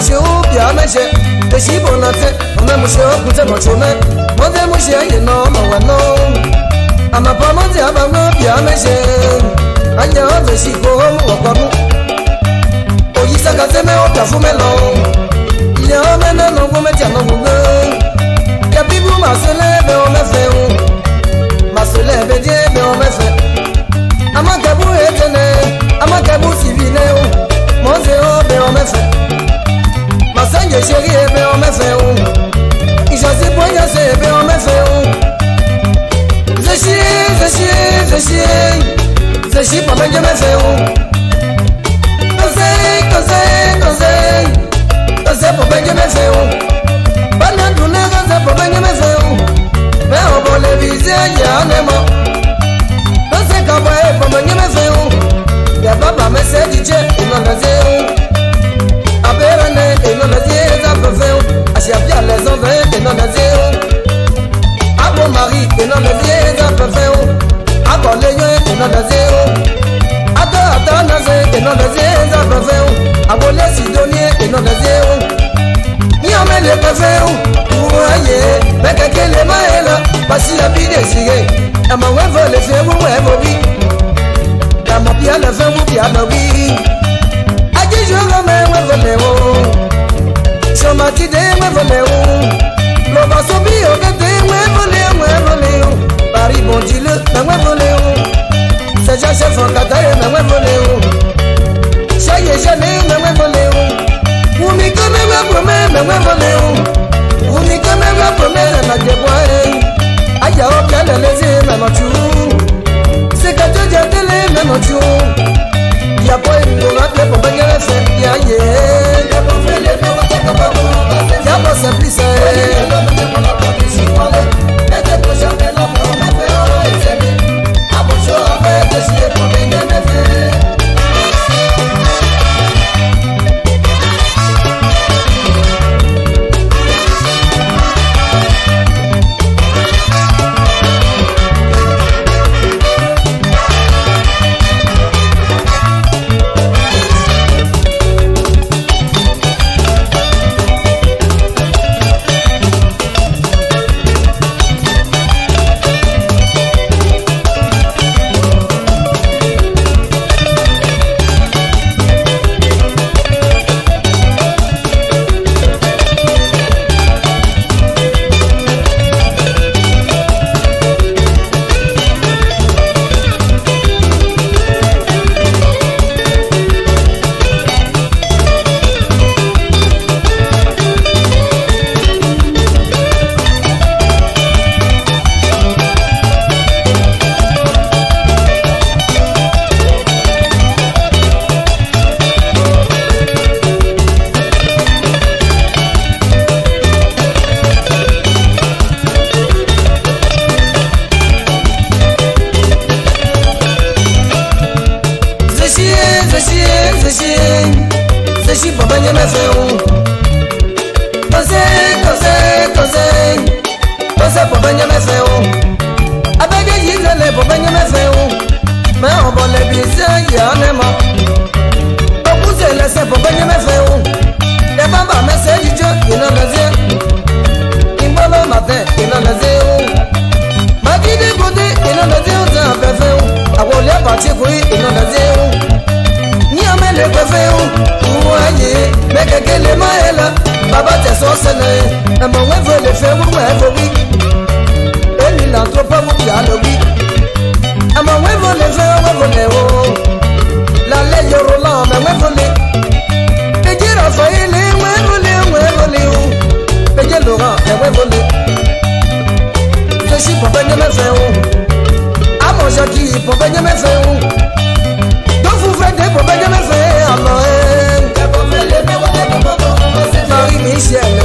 mouché ou bien méché. Le chibon n'a fait, on a mouché au bout de mon chemin. Mon Dieu mouché, il non, non. À ma part, mon Dieu, à ma bien méché. Anya, le chibon, ou quoi nous. Oh, il s'est cassé, mais on t'a fou, mais non. Il y a un maintenant, non, vous mettez un nom, vous mettez. Y'a plus vous, ma soleil, on m'a fait où. Ma soleil, bédié, mais on m'a fait. Amakabou etene, amakabou sivine ou. Mon Dieu, mais on m'a fait. Ma sangue chérie, mais on m'a fait où. Il choisit pour y aller, mais on m'a fait où. Je chie, pas bien que m'a fait où. Conseil, pour bien que m'a fait où. Pendant tout le conseil, pour bien que m'a fait où. Mais on peut les viser, il y a un aimant. Conseil, quand on pour bien que m'a fait où. Y'a pas mais c'est DJ, il n'en a zéro. Abérane, il n'en a zéro, ça peut faire où. Achiapia, les envers, il n'en a zéro. Abo Marie, il n'en a zéro, ça peut faire où. Abo Léon, il n'en a zéro. Attends, il n'en a zéro, ça peut faire où. Abo les Sidoniens, il n'en a zéro. Ni on met les préfets où. Voyez, mais quelqu'un les mains là, parce qu'il a bien désiré. Et ma ouais veut les faire où, ouais, Bobby. Et ma bien le faire où, bien Bobby. A qui je remets, ouais, venez où. Sur ma tide, ouais, venez où. L'on va s'oublier, on est ouais, venez où. Paris, bon Dieu, mais ouais, venez où. C'est déjà chef en Qatar, mais ouais, venez où. Chaque jamais, mais ouais, venez où. Ou mi comme ouais, promets, mais ouais, venez où. Ou mi comme ouais, promets, mais je vois. Aïe, oh, bien le laisser, mais non, tu. C'est que tu dis à télé, mais non, tu. Y'a pas une bonne appel pour baigner les fêtes, y'a y'a pas fait les gens, y'a pas simplice. C'est pour baigner mes feux. Conseil pour baigner mes feux. Avec les giselés pour baigner mes feux. Mais on va les biser, il y a un aimant. Pour pousser les seins pour baigner mes feux. Les bambas, mais c'est du Dieu, il en a zéro. Il va le matin, il en a zéro. Ma vie de côté, il en a zéro, c'est un peu feu. A voler à partir, oui, il en a zéro. Ni à mettre le feu. Voyez, mais quelqu'un les mains là, papa t'es sorcelé. Et mon ouais veut les faire, ouais, Bobby. Et il a trop pas vous bien le oui. Et mon ouais veut les faire, ouais, voler, oh. La lèvre Roland, mais ouais, voler. Et dire à Faïlé, ouais, voler, oh. Et dire Laurent, ouais, voler. Je suis pour baigner mes feux, oh. À mon Jackie, pour baigner mes feux, oh. Donc vous faites pour baigner mes feux, alors, Marie-Michel,